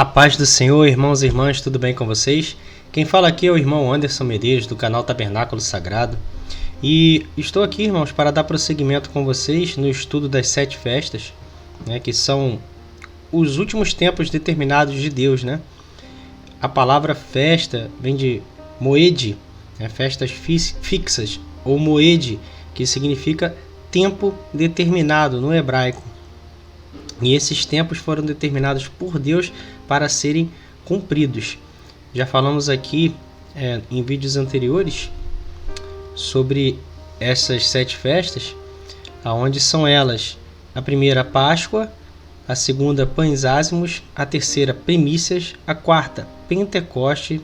A paz do Senhor, irmãos e irmãs, tudo bem com vocês? Quem fala aqui é o irmão Anderson Medeiros, do canal Tabernáculo Sagrado. E estou aqui, irmãos, para dar prosseguimento com vocês no estudo das 7 festas, que são os últimos tempos determinados de Deus, A palavra festa vem de moed, festas fixas, ou moed, que significa tempo determinado no hebraico. E esses tempos foram determinados por Deus para serem cumpridos. Já falamos aqui em vídeos anteriores sobre essas 7 festas, aonde são elas: a primeira, Páscoa; a segunda, Pães Ázimos; a terceira, Primícias; a quarta, Pentecoste.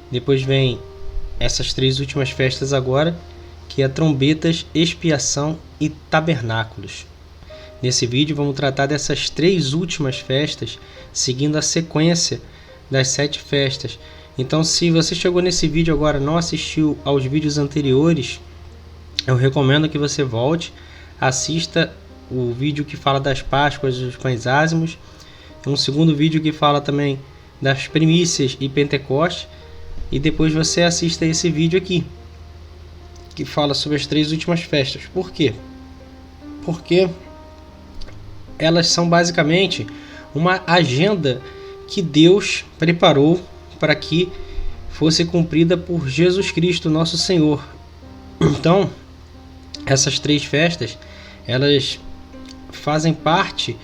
Depois vem essas 3 últimas festas agora, que é Trombetas, Expiação e Tabernáculos. Nesse vídeo vamos tratar dessas 3 últimas festas, seguindo a sequência das 7 festas. Então, se você chegou nesse vídeo agora e não assistiu aos vídeos anteriores, eu recomendo que você volte, assista o vídeo que fala das Páscoas e dos Pães Ázimos, um segundo vídeo que fala também das Primícias e Pentecoste, e depois você assista esse vídeo aqui, que fala sobre as 3 últimas festas. Por quê? Porque elas são basicamente uma agenda que Deus preparou para que fosse cumprida por Jesus Cristo, nosso Senhor. Então, essas 3 festas, elas fazem parte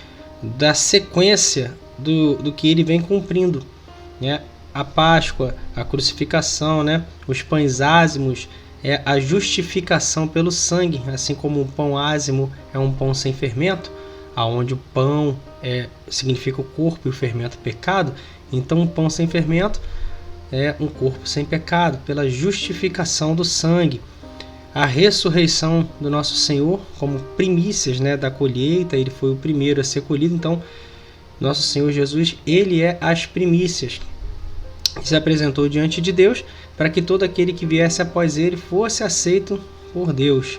da sequência do que ele vem cumprindo, A Páscoa, a crucificação, Os Pães Ázimos é a justificação pelo sangue, assim como o pão ázimo é um pão sem fermento, aonde o pão significa o corpo e o fermento pecado. Então o pão sem fermento é um corpo sem pecado, pela justificação do sangue. A ressurreição do nosso Senhor como primícias da colheita, ele foi o primeiro a ser colhido. Então nosso Senhor Jesus, ele é as primícias, se apresentou diante de Deus para que todo aquele que viesse após ele fosse aceito por Deus.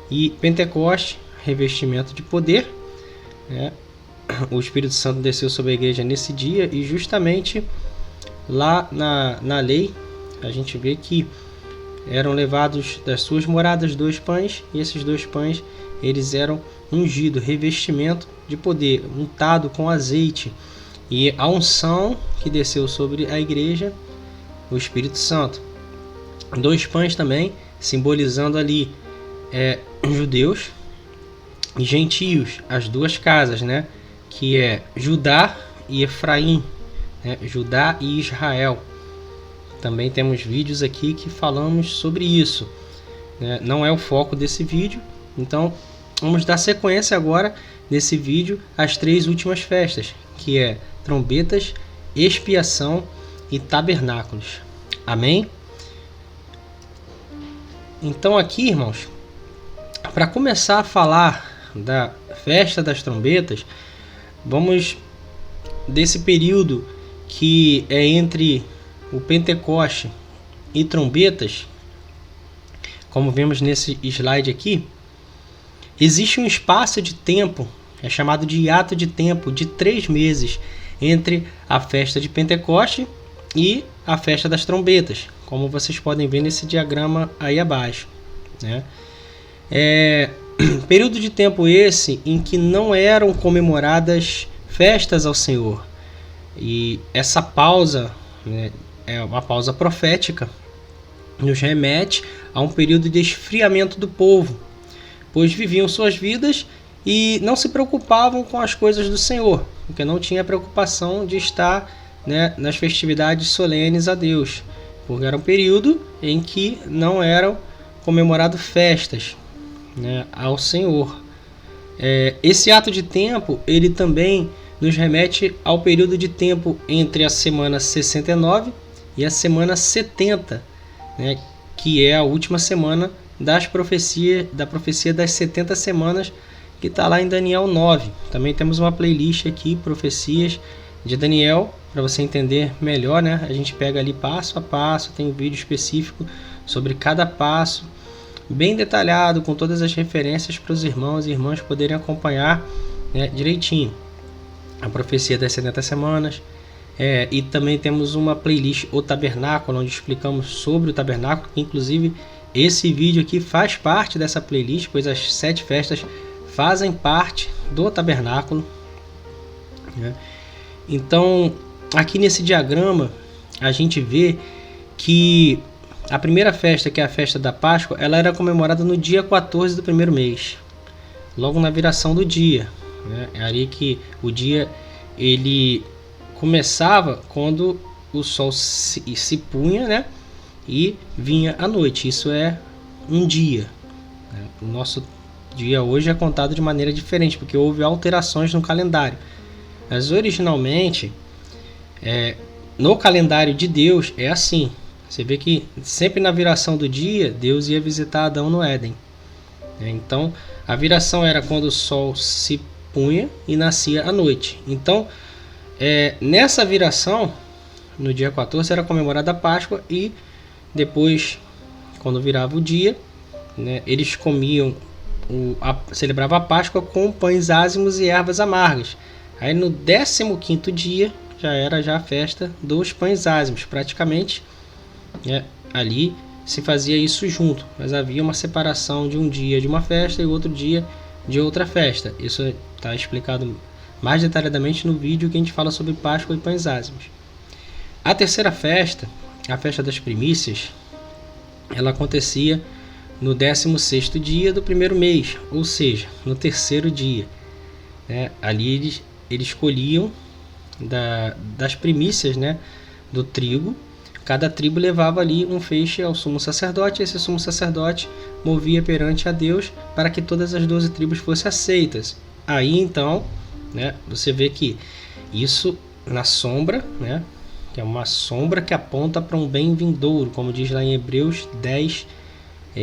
E Pentecoste, revestimento de poder, o Espírito Santo desceu sobre a igreja nesse dia, e justamente lá na lei a gente vê que eram levados das suas moradas 2 pães, e esses 2 pães eles eram ungidos, revestimento de poder, untado com azeite, e a unção que desceu sobre a igreja, o Espírito Santo. 2 pães também simbolizando ali judeus e gentios, as 2 casas, que é Judá e Efraim, Judá e Israel. Também temos vídeos aqui que falamos sobre isso, Não é o foco desse vídeo, então vamos dar sequência agora nesse vídeo às 3 últimas festas, que é Trombetas, Expiação e Tabernáculos. Amém? Então aqui, irmãos, para começar a falar da festa das trombetas, vamos desse período que é entre o Pentecoste e trombetas. Como vemos nesse slide aqui, existe um espaço de tempo, é chamado de hiato de tempo, de 3 meses entre a festa de Pentecoste e a festa das trombetas, como vocês podem ver nesse diagrama aí abaixo, Período de tempo esse em que não eram comemoradas festas ao Senhor. E essa pausa é uma pausa profética, nos remete a um período de esfriamento do povo, pois viviam suas vidas e não se preocupavam com as coisas do Senhor, porque não tinha preocupação de estar nas festividades solenes a Deus, porque era um período em que não eram comemoradas festas ao Senhor. Esse ato de tempo, ele também nos remete ao período de tempo entre a semana 69 e a semana 70, que é a última semana da profecia das 70 semanas, que está lá em Daniel 9. Também temos uma playlist aqui, Profecias de Daniel, para você entender melhor, A gente pega ali passo a passo, tem um vídeo específico sobre cada passo, bem detalhado, com todas as referências para os irmãos e irmãs poderem acompanhar direitinho. a profecia das 70 semanas. E também temos uma playlist, O Tabernáculo, onde explicamos sobre o tabernáculo, que inclusive esse vídeo aqui faz parte dessa playlist, pois as 7 festas fazem parte do tabernáculo, né? Então, aqui nesse diagrama, a gente vê que a primeira festa, que é a festa da Páscoa, ela era comemorada no dia 14 do primeiro mês, logo na viração do dia, né? É ali que o dia ele começava quando o sol se punha, né? E vinha à noite. Isso é um dia, né? O nosso dia hoje é contado de maneira diferente, porque houve alterações no calendário. Mas originalmente, no calendário de Deus é assim. Você vê que sempre na viração do dia, Deus ia visitar Adão no Éden. Então, a viração era quando o sol se punha e nascia à noite. Então, nessa viração, no dia 14, era comemorada a Páscoa, e depois, quando virava o dia, né, eles comiam, celebravam a Páscoa com pães ázimos e ervas amargas. Aí no 15º dia já era a festa dos pães ázimos, praticamente, né, ali se fazia isso junto, mas havia uma separação de um dia de uma festa e outro dia de outra festa. Isso está explicado mais detalhadamente no vídeo que a gente fala sobre Páscoa e pães ázimos. A terceira festa, a festa das primícias, ela acontecia no 16º dia do primeiro mês, ou seja, no terceiro dia, né? Ali eles colhiam das primícias, né, do trigo. Cada tribo levava ali um feixe ao sumo sacerdote, e esse sumo sacerdote movia perante a Deus para que todas as 12 tribos fossem aceitas. Aí então, né, você vê que isso na sombra, né, que é uma sombra que aponta para um bem vindouro, como diz lá em Hebreus 10,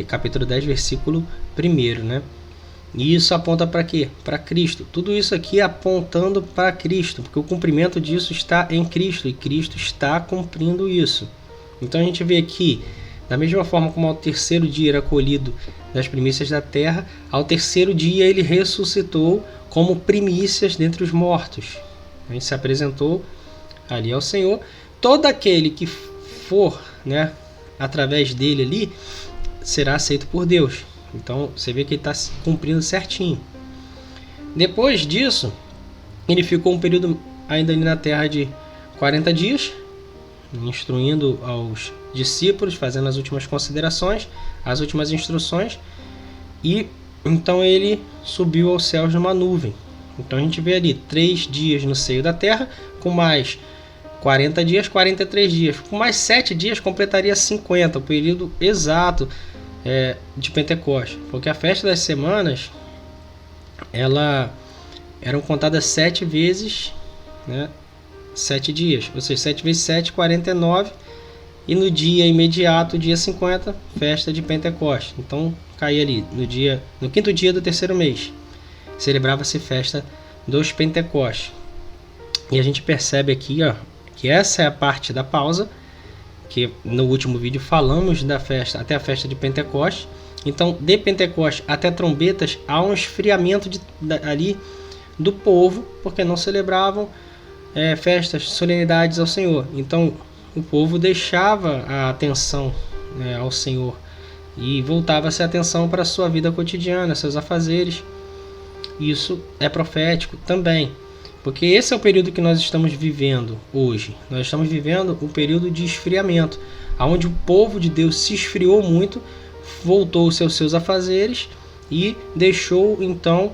capítulo 10, versículo 1, né? E isso aponta para quê? Para Cristo. Tudo isso aqui apontando para Cristo, porque o cumprimento disso está em Cristo, e Cristo está cumprindo isso. Então a gente vê aqui, da mesma forma como ao terceiro dia era colhido das primícias da terra, ao terceiro dia ele ressuscitou como primícias dentre os mortos. A gente se apresentou ali ao Senhor. Todo aquele que for, né, através dele ali, será aceito por Deus. Então você vê que ele está cumprindo certinho. Depois disso, ele ficou um período ainda ali na terra de 40 dias, instruindo aos discípulos, fazendo as últimas considerações, as últimas instruções, e então ele subiu aos céus numa nuvem. Então a gente vê ali 3 dias no seio da terra, com mais 40 dias, 43 dias. Com mais 7 dias completaria 50, o período exato de Pentecostes. Porque a festa das semanas, eram contadas 7 vezes, né, 7 dias. Ou seja, 7 vezes 7, 49. E no dia imediato, dia 50, festa de Pentecostes. Então caía ali no 5º dia do terceiro mês. Celebrava-se festa dos Pentecostes. E a gente percebe aqui, ó, que essa é a parte da pausa, que no último vídeo falamos da festa, até a festa de Pentecostes. Então, de Pentecostes até trombetas, há um esfriamento ali do povo, porque não celebravam festas, solenidades ao Senhor. Então, o povo deixava a atenção, né, ao Senhor, e voltava-se a atenção para a sua vida cotidiana, seus afazeres. Isso é profético também, porque esse é o período que nós estamos vivendo hoje. Nós estamos vivendo um período de esfriamento, onde o povo de Deus se esfriou muito, voltou-se aos seus afazeres e deixou então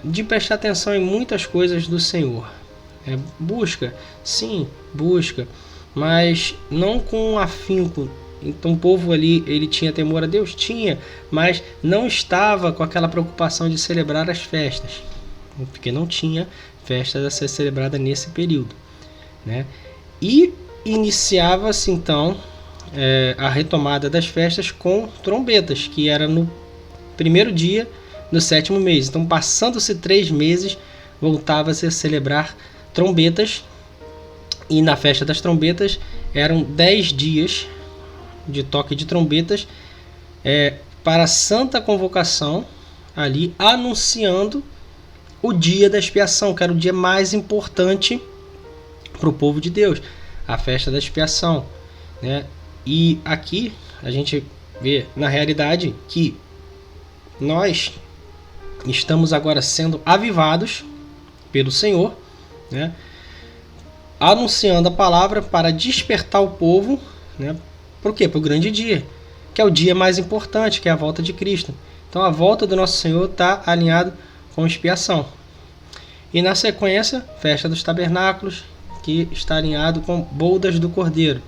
de prestar atenção em muitas coisas do Senhor. Busca, sim, busca, mas não com afinco. Então o povo ali, ele tinha temor a Deus? Tinha, mas não estava com aquela preocupação de celebrar as festas, porque não tinha festas a ser celebrada nesse período, né? E iniciava-se então a retomada das festas com trombetas, que era no primeiro dia do 7º mês. Então, passando-se 3 meses, voltava-se a celebrar trombetas, e na festa das trombetas eram 10 dias de toque de trombetas para a santa convocação, ali anunciando o dia da expiação, que era o dia mais importante para o povo de Deus, a festa da expiação, né? E aqui a gente vê na realidade que nós estamos agora sendo avivados pelo Senhor, né? Anunciando a palavra para despertar o povo, né? Por quê? Para o grande dia, que é o dia mais importante, que é a volta de Cristo. Então a volta do nosso Senhor está alinhado com expiação. E na sequência, festa dos tabernáculos, que está alinhado com bodas do Cordeiro,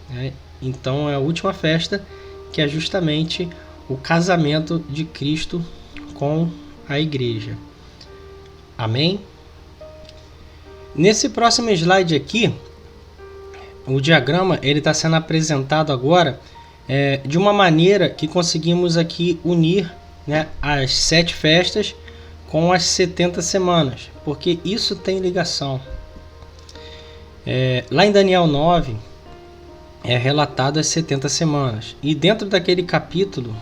né? Então é a última festa, que é justamente o casamento de Cristo com a igreja. Amém? Nesse próximo slide aqui, o diagrama ele está sendo apresentado agora de uma maneira que conseguimos aqui unir, né, as 7 festas com as 70 semanas, porque isso tem ligação. Lá em Daniel 9 é relatado as 70 semanas, e dentro daquele capítulo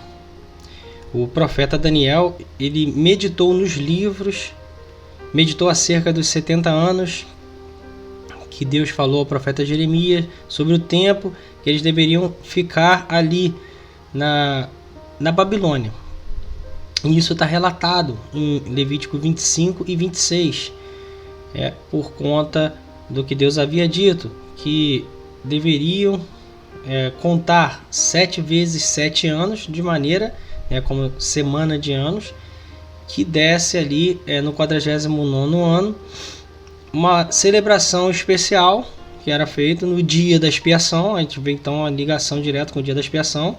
o profeta Daniel ele meditou nos livros, meditou acerca dos 70 anos que Deus falou ao profeta Jeremias sobre o tempo que eles deveriam ficar ali na Babilônia. E isso está relatado em Levítico 25 e 26, por conta do que Deus havia dito, que deveriam contar 7 vezes 7 anos, de maneira, como semana de anos, que desse ali no 49º ano uma celebração especial que era feita no dia da expiação. A gente vê então a ligação direta com o dia da expiação,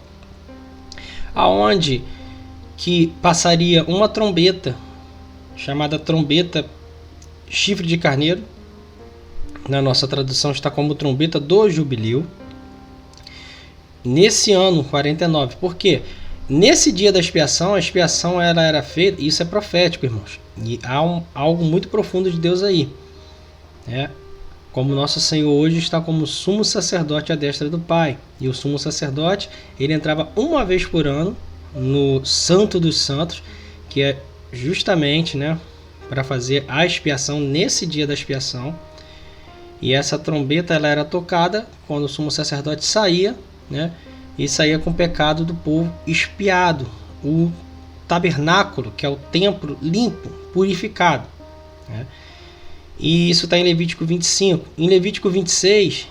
aonde que passaria uma trombeta chamada trombeta chifre de carneiro. Na nossa tradução está como trombeta do jubileu, nesse ano 49. Por quê? Nesse dia da expiação, a expiação ela era feita, isso é profético, irmãos, e há algo muito profundo de Deus aí, como nosso Senhor hoje está como sumo sacerdote à destra do Pai, e o sumo sacerdote ele entrava uma vez por ano no Santo dos Santos, que é justamente para fazer a expiação nesse dia da expiação. E essa trombeta ela era tocada quando o sumo sacerdote saía, e saía com o pecado do povo expiado, o tabernáculo, que é o templo limpo, purificado, E isso está em Levítico 25. Em Levítico 26,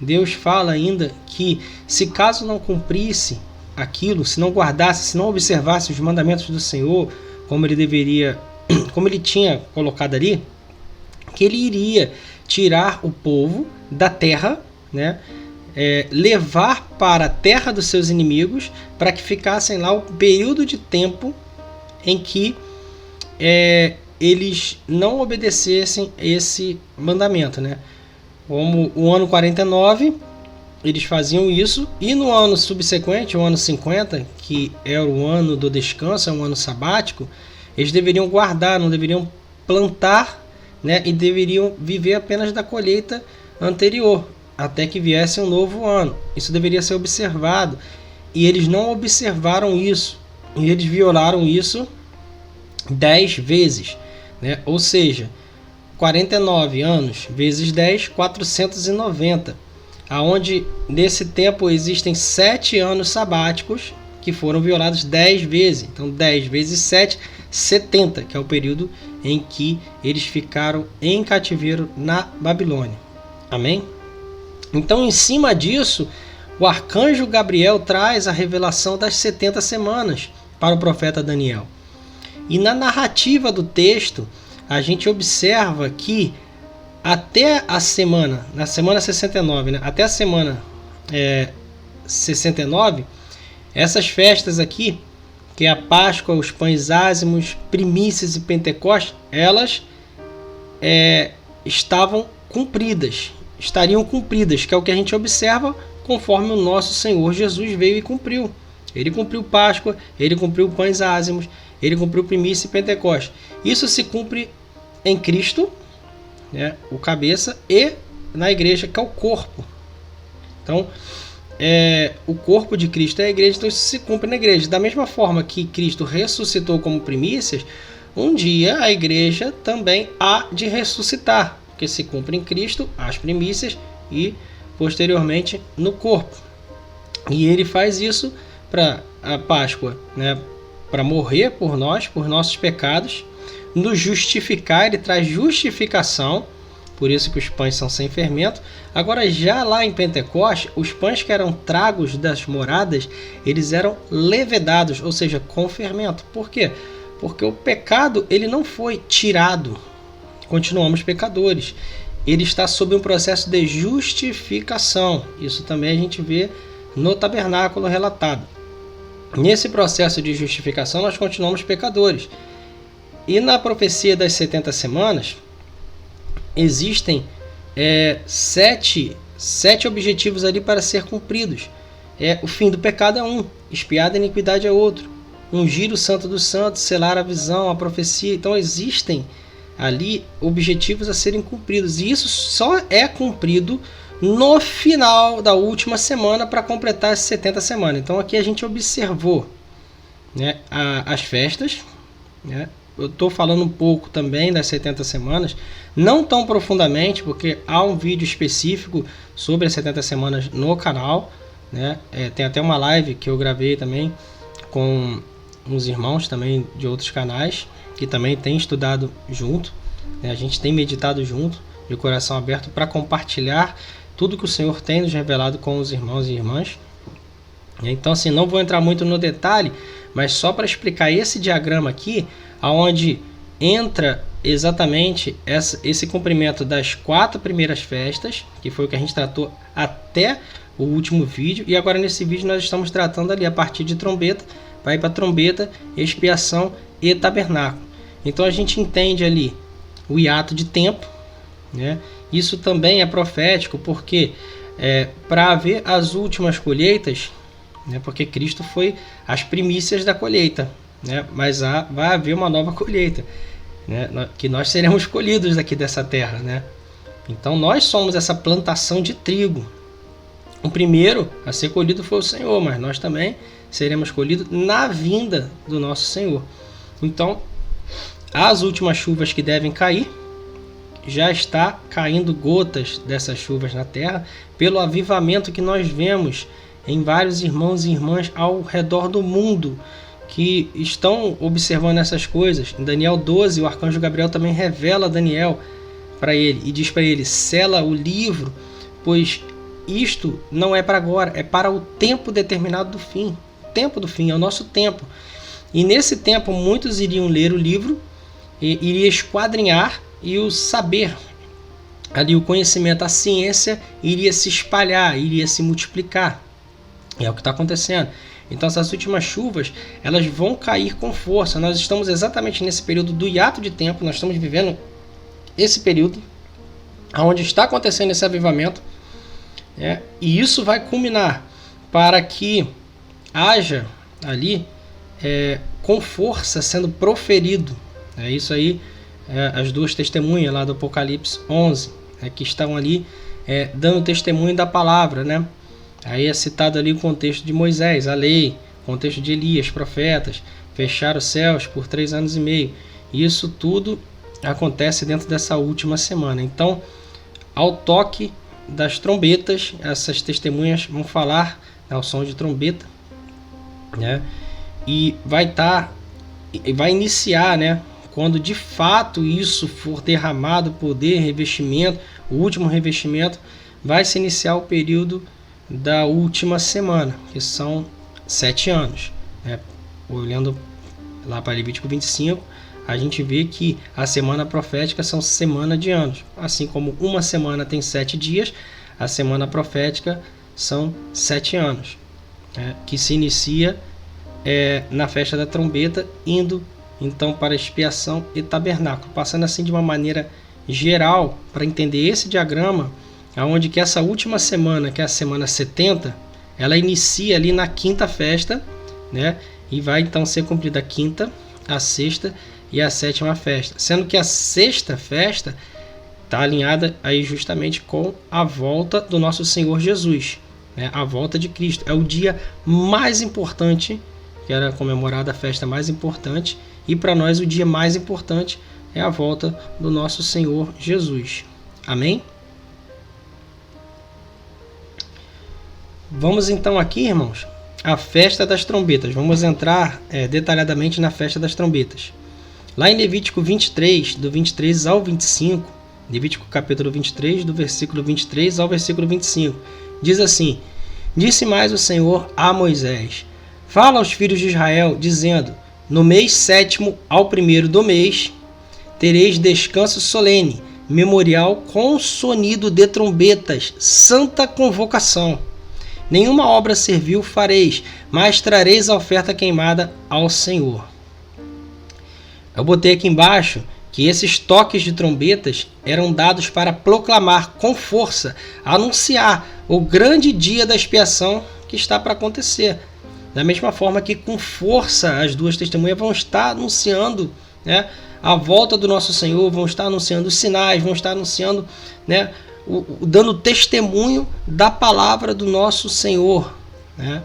Deus fala ainda que se caso não cumprisse aquilo, se não guardasse, se não observasse os mandamentos do Senhor, como ele deveria, como ele tinha colocado ali, que ele iria tirar o povo da terra, levar para a terra dos seus inimigos, para que ficassem lá o período de tempo em que eles não obedecessem esse mandamento, Como o ano 49, eles faziam isso, e no ano subsequente, o ano 50, que era o ano do descanso, é um ano sabático, eles deveriam guardar, não deveriam plantar, e deveriam viver apenas da colheita anterior, até que viesse um novo ano. Isso deveria ser observado, e eles não observaram isso, e eles violaram isso 10 vezes, Ou seja, 49 anos vezes 10, 490, aonde nesse tempo existem 7 anos sabáticos que foram violados 10 vezes. Então 10 vezes 7, 70, que é o período em que eles ficaram em cativeiro na Babilônia. Amém? Então, em cima disso, o arcanjo Gabriel traz a revelação das 70 semanas para o profeta Daniel. E na narrativa do texto, a gente observa que até a semana, na semana 69, até a semana 69, essas festas aqui, que é a Páscoa, os pães ázimos, primícias e Pentecostes, elas estariam cumpridas, que é o que a gente observa conforme o nosso Senhor Jesus veio e cumpriu. Ele cumpriu Páscoa, ele cumpriu pães ázimos, ele cumpriu primícia e Pentecostes. Isso se cumpre em Cristo, o cabeça, e na igreja, que é o corpo. Então, o corpo de Cristo é a igreja, então isso se cumpre na igreja. Da mesma forma que Cristo ressuscitou como primícias, um dia a igreja também há de ressuscitar, porque se cumpre em Cristo as primícias e posteriormente no corpo. E ele faz isso para a Páscoa, né? Para morrer por nós, por nossos pecados, nos justificar, ele traz justificação, por isso que os pães são sem fermento. Agora, já lá em Pentecostes, os pães que eram tragos das moradas, eles eram levedados, ou seja, com fermento. Por quê? Porque o pecado ele não foi tirado, continuamos pecadores. Ele está sob um processo de justificação. Isso também a gente vê no tabernáculo relatado. Nesse processo de justificação, nós continuamos pecadores. E na profecia das 70 semanas, existem sete objetivos ali para ser cumpridos. O fim do pecado é um, expiar a iniquidade é outro, ungir o santo dos santos, selar a visão, a profecia. Então existem ali objetivos a serem cumpridos. E isso só é cumprido no final da última semana para completar as 70 semanas. Então aqui a gente observou, né, as festas, né? Eu estou falando um pouco também das 70 semanas, não tão profundamente, porque há um vídeo específico sobre as 70 semanas no canal, né? Tem até uma live que eu gravei também com uns irmãos também de outros canais, que também têm estudado junto, né? A gente tem meditado junto, de coração aberto, para compartilhar tudo que o Senhor tem nos revelado com os irmãos e irmãs. Então, assim, não vou entrar muito no detalhe, mas só para explicar esse diagrama aqui, onde entra exatamente esse cumprimento das 4 primeiras festas, que foi o que a gente tratou até o último vídeo, e agora nesse vídeo nós estamos tratando ali a partir de trombeta, vai para trombeta, expiação e tabernáculo. Então a gente entende ali o hiato de tempo, né? Isso também é profético, porque para haver as últimas colheitas, né? Porque Cristo foi as primícias da colheita, né? Mas vai haver uma nova colheita, né? Que nós seremos colhidos daqui dessa terra, né? Então nós somos essa plantação de trigo. O primeiro a ser colhido foi o Senhor, mas nós também seremos colhidos na vinda do nosso Senhor. Então, as últimas chuvas que devem cair, já está caindo gotas dessas chuvas na terra, pelo avivamento que nós vemos em vários irmãos e irmãs ao redor do mundo que estão observando essas coisas. Em Daniel 12, o arcanjo Gabriel também revela a Daniel para ele e diz para ele: sela o livro, pois isto não é para agora, é para o tempo determinado do fim. O tempo do fim é o nosso tempo. E nesse tempo muitos iriam ler o livro, e iria esquadrinhar, e o saber, ali o conhecimento, a ciência iria se espalhar, iria se multiplicar. É o que está acontecendo. Então essas últimas chuvas, elas vão cair com força. Nós estamos exatamente nesse período do hiato de tempo, nós estamos vivendo esse período onde está acontecendo esse avivamento, e isso vai culminar para que haja ali com força sendo proferido. É isso aí, as duas testemunhas lá do Apocalipse 11, que estão ali dando testemunho da palavra, né? Aí é citado ali o contexto de Moisés, a lei, o contexto de Elias, profetas, fechar os céus por 3 anos e meio. Isso tudo acontece dentro dessa última semana. Então, ao toque das trombetas, essas testemunhas vão falar ao som de trombeta, né? E vai iniciar, né? Quando de fato isso for derramado, poder, revestimento, o último revestimento, vai se iniciar o período da última semana, que são 7 anos, né? Olhando lá para Levítico 25, a gente vê que a semana profética são semana de anos. Assim como uma semana tem 7 dias, a semana profética são 7 anos, que se inicia na festa da trombeta, indo então para expiação e tabernáculo. Passando assim de uma maneira geral, para entender esse diagrama, onde que essa última semana, que é a semana 70, ela inicia ali na quinta festa, né? E vai então ser cumprida a quinta, a sexta e a sétima festa. Sendo que a sexta festa está alinhada aí justamente com a volta do nosso Senhor Jesus, né? A volta de Cristo. É o dia mais importante, que era comemorada a festa mais importante, e para nós o dia mais importante é a volta do nosso Senhor Jesus. Amém? Vamos então aqui, irmãos, a festa das trombetas. Vamos entrar detalhadamente na festa das trombetas. Lá em Levítico 23, do 23 ao 25, Levítico capítulo 23, do versículo 23 ao versículo 25, diz assim: Disse mais o Senhor a Moisés: Fala aos filhos de Israel, dizendo: No mês 7º ao 1º do mês, tereis descanso solene, memorial com sonido de trombetas, santa convocação. Nenhuma obra servil fareis, mas trareis a oferta queimada ao Senhor. Eu botei aqui embaixo que esses toques de trombetas eram dados para proclamar com força, anunciar o grande dia da expiação que está para acontecer. Da mesma forma que com força as duas testemunhas vão estar anunciando, né, a volta do nosso Senhor, vão estar anunciando os sinais, vão estar anunciando, né, dando testemunho da palavra do nosso Senhor, né?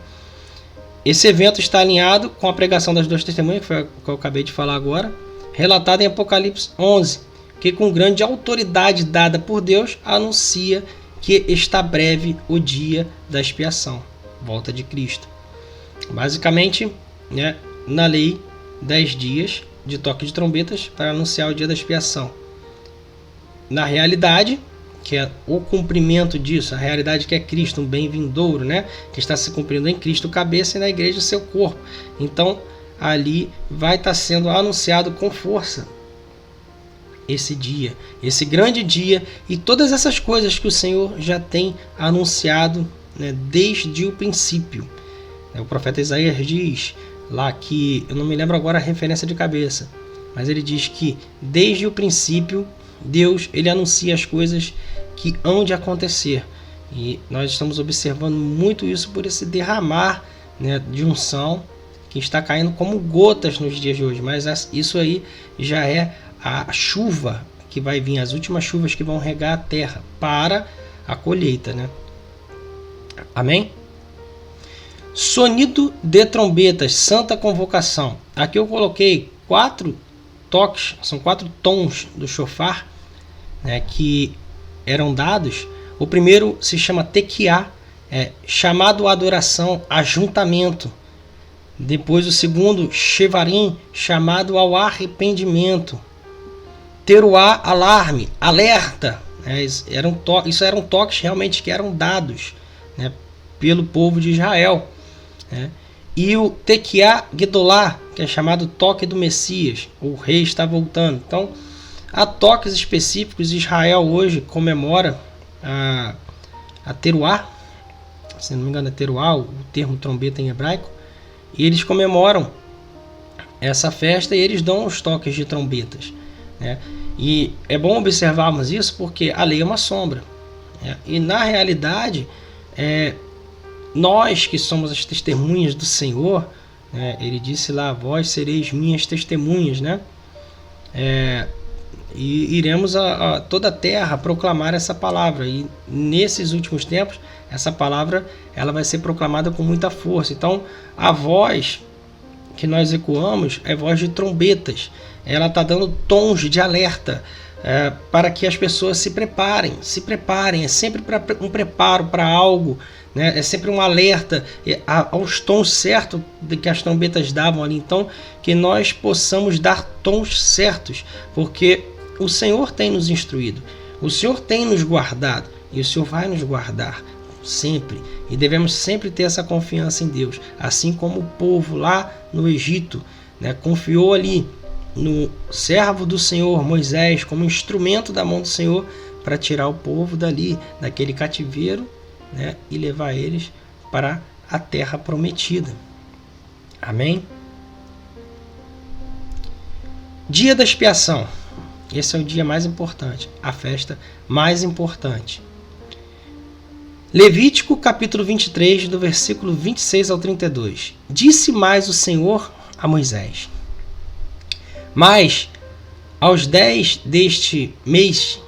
Esse evento está alinhado com a pregação das duas testemunhas, que foi o que eu acabei de falar agora, relatada em Apocalipse 11, que com grande autoridade dada por Deus, anuncia que está breve o dia da expiação, volta de Cristo. Basicamente, né, na lei, 10 dias de toque de trombetas para anunciar o dia da expiação. Na realidade, que é o cumprimento disso, a realidade que é Cristo, um bem vindouro, né, que está se cumprindo em Cristo cabeça e na igreja seu corpo. Então, ali vai estar sendo anunciado com força esse dia, esse grande dia e todas essas coisas que o Senhor já tem anunciado, né, desde o princípio. O profeta Isaías diz lá que, eu não me lembro agora a referência de cabeça, mas ele diz que desde o princípio Deus ele anuncia as coisas que hão de acontecer. E nós estamos observando muito isso por esse derramar, né, de unção que está caindo como gotas nos dias de hoje. Mas isso aí já é a chuva que vai vir, as últimas chuvas que vão regar a terra para a colheita, né? Amém? Sonido de trombetas, santa convocação. Aqui eu coloquei 4 toques, são 4 tons do shofar, né, que eram dados. O primeiro se chama tequiá, chamado à adoração, ajuntamento. Depois o segundo, shevarim, chamado ao arrependimento. Teruá, alarme, alerta. Isso eram toques realmente que eram dados, né, pelo povo de Israel, né? E o tequiá gedolá, que é chamado toque do Messias, o rei está voltando. Então, há toques específicos. Israel hoje comemora a teruá, se não me engano é teruá, o termo trombeta em hebraico, e eles comemoram essa festa e eles dão os toques de trombetas, né? E é bom observarmos isso porque a lei é uma sombra, né? E na realidade, nós que somos as testemunhas do Senhor, né, ele disse lá, vós sereis minhas testemunhas, né? E iremos a toda a terra proclamar essa palavra. E nesses últimos tempos, essa palavra ela vai ser proclamada com muita força. Então, a voz que nós ecoamos é voz de trombetas. Ela está dando tons de alerta para que as pessoas se preparem. É sempre um preparo para algo, né? É sempre um alerta aos tons certos de que as trombetas davam ali. Então, que nós possamos dar tons certos, porque o Senhor tem nos instruído, o Senhor tem nos guardado e o Senhor vai nos guardar sempre. E devemos sempre ter essa confiança em Deus, assim como o povo lá no Egito, né, confiou ali no servo do Senhor, Moisés, como instrumento da mão do Senhor para tirar o povo dali, daquele cativeiro, né, e levar eles para a terra prometida. Amém? Dia da expiação. Esse é o dia mais importante, a festa mais importante. Levítico capítulo 23, do versículo 26 ao 32. Disse mais o Senhor a Moisés: Mas aos 10 deste mês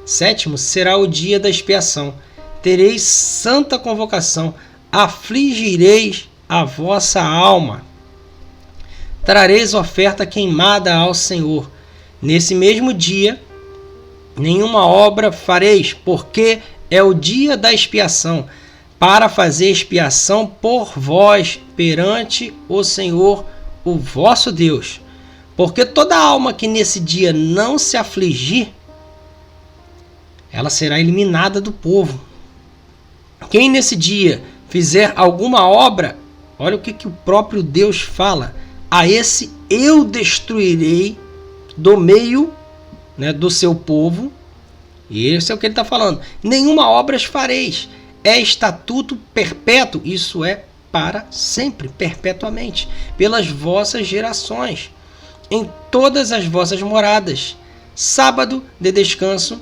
7º será o dia da expiação. Tereis santa convocação, afligireis a vossa alma. trareis oferta queimada ao Senhor. Nesse mesmo dia, nenhuma obra fareis, porque é o dia da expiação, para fazer expiação por vós perante o Senhor, o vosso Deus. Porque toda alma que nesse dia não se afligir, ela será eliminada do povo. Quem nesse dia fizer alguma obra, olha o que o próprio Deus fala: a esse eu destruirei do meio, né, do seu povo. E esse é o que ele está falando. Nenhuma obra fareis. É estatuto perpétuo. Isso é para sempre, perpetuamente, pelas vossas gerações, em todas as vossas moradas. Sábado de descanso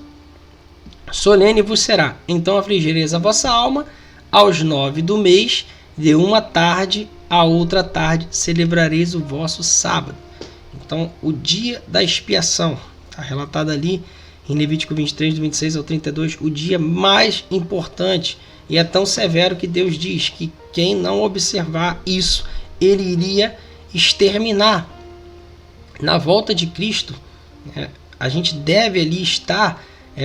solene vos será. Então afligireis a vossa alma aos 9 do mês, de uma tarde a outra tarde celebrareis o vosso sábado. Então, o dia da expiação, está relatado ali em Levítico 23, do 26 ao 32, o dia mais importante. E é tão severo que Deus diz que quem não observar isso, ele iria exterminar. Na volta de Cristo, a gente deve ali estar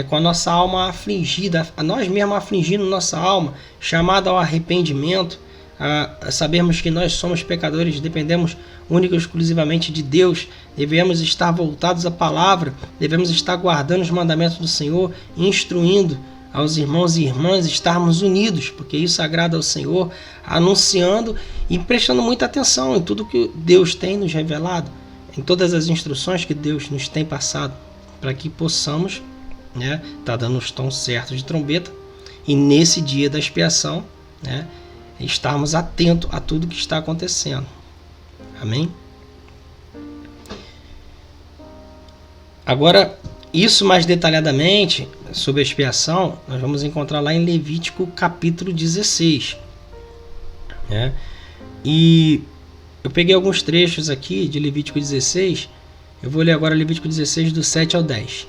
com a nossa alma afligida, a nós mesmos afligindo nossa alma, chamada ao arrependimento, a sabermos que nós somos pecadores, dependemos única e exclusivamente de Deus, devemos estar voltados à palavra, devemos estar guardando os mandamentos do Senhor, instruindo aos irmãos e irmãs, estarmos unidos, porque isso agrada ao Senhor, anunciando e prestando muita atenção em tudo que Deus tem nos revelado, em todas as instruções que Deus nos tem passado, para que possamos, tá dando os tons certos de trombeta, e nesse dia da expiação, estarmos atentos a tudo que está acontecendo. Amém? Agora, isso mais detalhadamente sobre a expiação, nós vamos encontrar lá em Levítico capítulo 16. E eu peguei alguns trechos aqui de Levítico 16, eu vou ler agora Levítico 16 do 7 ao 10.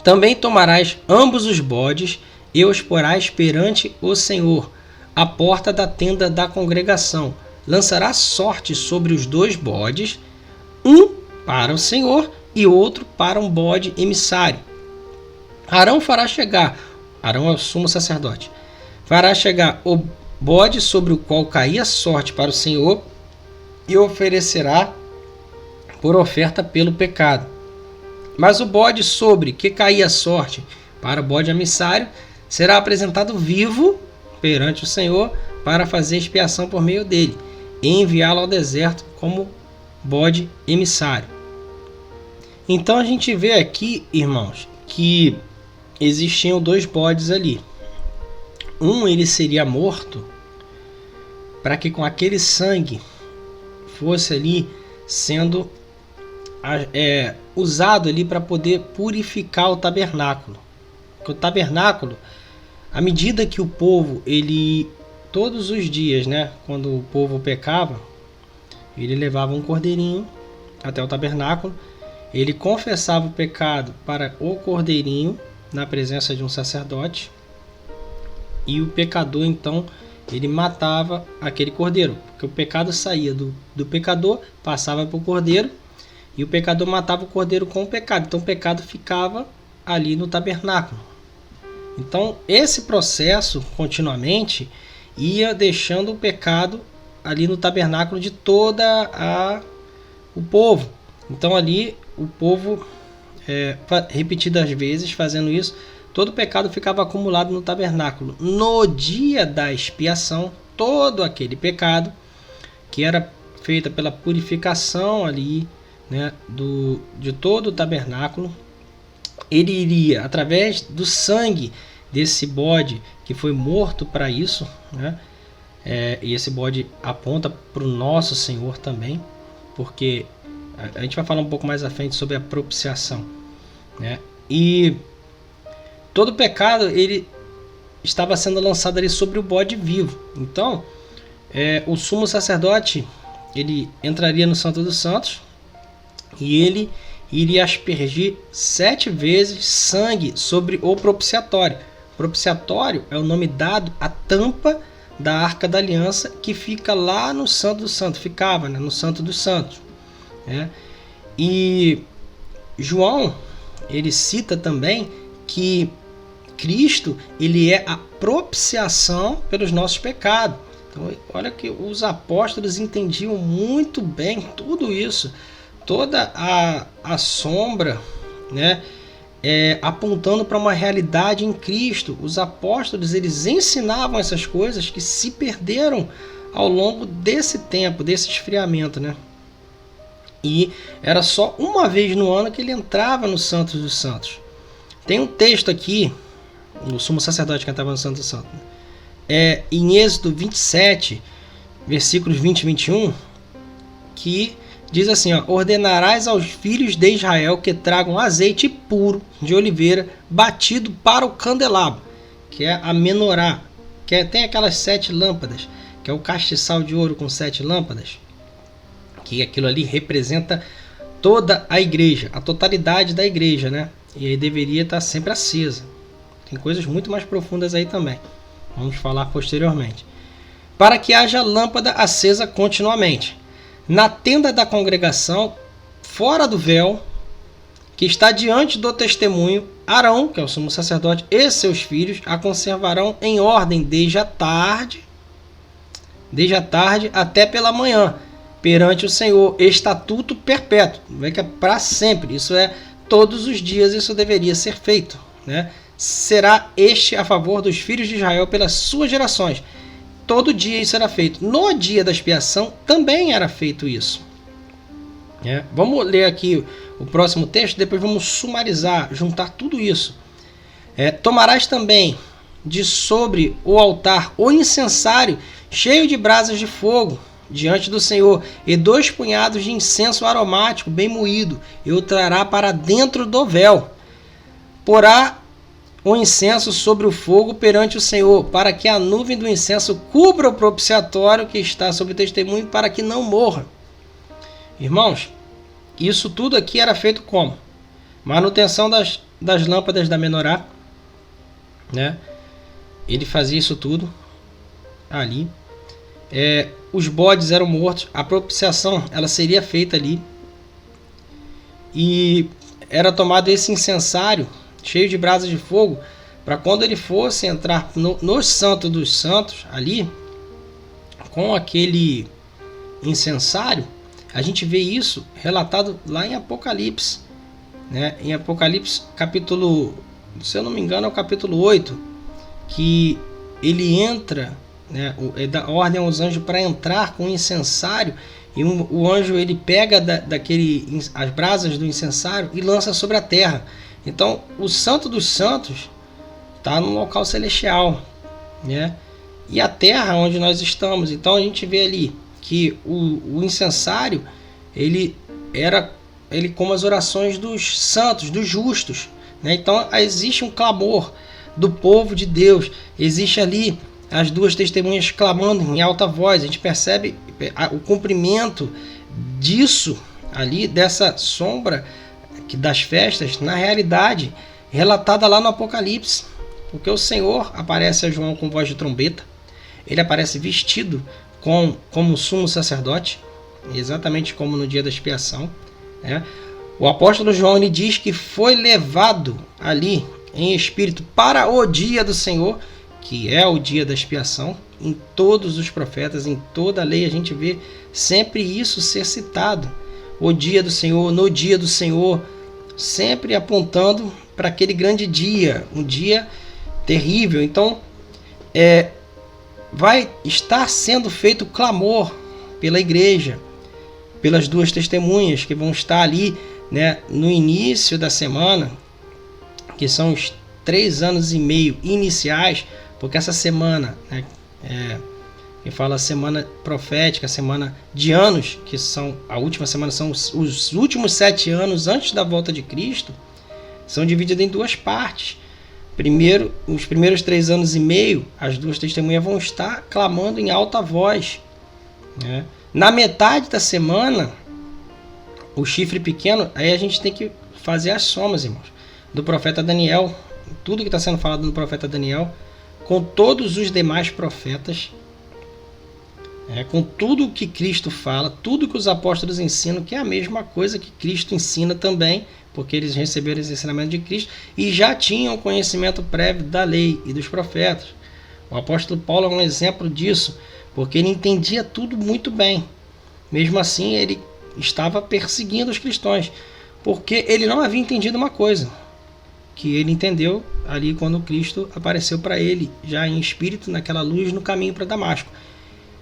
Também tomarás ambos os bodes e os porás perante o Senhor, à porta da tenda da congregação. Lançarás sorte sobre os 2 bodes, um para o Senhor e outro para um bode emissário. Arão fará chegar, Arão é o sumo sacerdote, fará chegar o bode sobre o qual caía sorte para o Senhor e oferecerá por oferta pelo pecado. Mas o bode sobre que caía sorte para o bode emissário será apresentado vivo perante o Senhor para fazer expiação por meio dele e enviá-lo ao deserto como bode emissário. Então a gente vê aqui, irmãos, que existiam 2 bodes ali. Um, ele seria morto para que com aquele sangue fosse ali sendo usado ali para poder purificar o tabernáculo. Porque o tabernáculo, à medida que o povo, ele todos os dias, quando o povo pecava, ele levava um cordeirinho até o tabernáculo, ele confessava o pecado para o cordeirinho na presença de um sacerdote, e o pecador então ele matava aquele cordeiro, porque o pecado saía do pecador, passava para o cordeiro, e o pecador matava o cordeiro com o pecado, então o pecado ficava ali no tabernáculo. Então esse processo continuamente ia deixando o pecado ali no tabernáculo de o povo. Então ali o povo, repetidas vezes fazendo isso, todo o pecado ficava acumulado no tabernáculo. No dia da expiação, todo aquele pecado que era feita pela purificação ali, de todo o tabernáculo, ele iria, através do sangue desse bode que foi morto para isso, e esse bode aponta para o nosso Senhor também, porque a gente vai falar um pouco mais à frente sobre a propiciação, e todo o pecado ele estava sendo lançado ali sobre o bode vivo. Então o sumo sacerdote ele entraria no Santo dos Santos e ele iria aspergir 7 vezes sangue sobre o propiciatório. Propiciatório é o nome dado à tampa da Arca da Aliança, que fica lá no Santo dos Santos, ficava, né, no Santo dos Santos, né? E João, ele cita também que Cristo, ele é a propiciação pelos nossos pecados. Então, olha que os apóstolos entendiam muito bem tudo isso, toda a sombra, né, apontando para uma realidade em Cristo. Os apóstolos, eles ensinavam essas coisas que se perderam ao longo desse tempo, desse esfriamento, né? E era só uma vez no ano que ele entrava no Santo dos Santos. Tem um texto aqui, o sumo sacerdote que entrava no Santo dos Santos, em Êxodo 27, versículos 20 e 21, que diz assim, ó: ordenarás aos filhos de Israel que tragam azeite puro de oliveira batido para o candelabro, que é a menorá, tem aquelas 7 lâmpadas, que é o castiçal de ouro com 7 lâmpadas, que aquilo ali representa toda a igreja, a totalidade da igreja, né? E aí deveria estar sempre acesa. Tem coisas muito mais profundas aí também, vamos falar posteriormente. Para que haja lâmpada acesa continuamente na tenda da congregação, fora do véu, que está diante do testemunho, Arão, que é o sumo sacerdote, e seus filhos a conservarão em ordem desde a tarde até pela manhã, perante o Senhor, estatuto perpétuo, vê que é para sempre, isso é todos os dias, isso deveria ser feito, né? Será este a favor dos filhos de Israel pelas suas gerações. Todo dia isso era feito. No dia da expiação também era feito isso. Vamos ler aqui o próximo texto, depois vamos sumarizar, juntar tudo isso. Tomarás também de sobre o altar o incensário cheio de brasas de fogo diante do Senhor, e 2 punhados de incenso aromático bem moído, e o trará para dentro do véu. Porá o incenso sobre o fogo perante o Senhor, para que a nuvem do incenso cubra o propiciatório que está sobre o testemunho, para que não morra. Irmãos, isso tudo aqui era feito como? Manutenção das lâmpadas da menorá, né? Ele fazia isso tudo ali. Os bodes eram mortos, a propiciação ela seria feita ali, e era tomado esse incensário cheio de brasas de fogo, para quando ele fosse entrar no Santo dos Santos, ali, com aquele incensário. A gente vê isso relatado lá em Apocalipse, né? Em Apocalipse, capítulo, se eu não me engano, é o capítulo 8, que ele entra, né? Dá ordem aos anjos para entrar com o incensário, e o anjo ele pega as brasas do incensário e lança sobre a terra. Então, o Santo dos Santos está no local celestial, né? E a terra onde nós estamos. Então, a gente vê ali que o incensário, ele como as orações dos santos, dos justos, né? Então, existe um clamor do povo de Deus. Existe ali as 2 testemunhas clamando em alta voz. A gente percebe o cumprimento disso ali, dessa sombra das festas, na realidade relatada lá no Apocalipse, porque o Senhor aparece a João com voz de trombeta, ele aparece vestido como sumo sacerdote, exatamente como no dia da expiação, né? O apóstolo João ele diz que foi levado ali em espírito para o dia do Senhor, que é o dia da expiação. Em todos os profetas, em toda a lei, a gente vê sempre isso ser citado, o dia do Senhor, no dia do Senhor, sempre apontando para aquele grande dia, um dia terrível. Então, vai estar sendo feito clamor pela igreja, pelas 2 testemunhas que vão estar ali, né, no início da semana, que são os 3 anos e meio iniciais, porque essa semana, né, que fala semana profética, semana de anos, que são a última semana, são os últimos 7 anos antes da volta de Cristo, são divididos em 2 partes. Primeiro, os primeiros 3 anos e meio, as 2 testemunhas vão estar clamando em alta voz, né? Na metade da semana, o chifre pequeno, aí a gente tem que fazer as somas, irmãos, do profeta Daniel, tudo que está sendo falado no profeta Daniel, com todos os demais profetas, com tudo que Cristo fala, tudo que os apóstolos ensinam, que é a mesma coisa que Cristo ensina também, porque eles receberam esse ensinamento de Cristo e já tinham conhecimento prévio da lei e dos profetas. O apóstolo Paulo é um exemplo disso, porque ele entendia tudo muito bem. Mesmo assim, ele estava perseguindo os cristãos, porque ele não havia entendido uma coisa, que ele entendeu ali quando Cristo apareceu para ele, já em espírito, naquela luz no caminho para Damasco.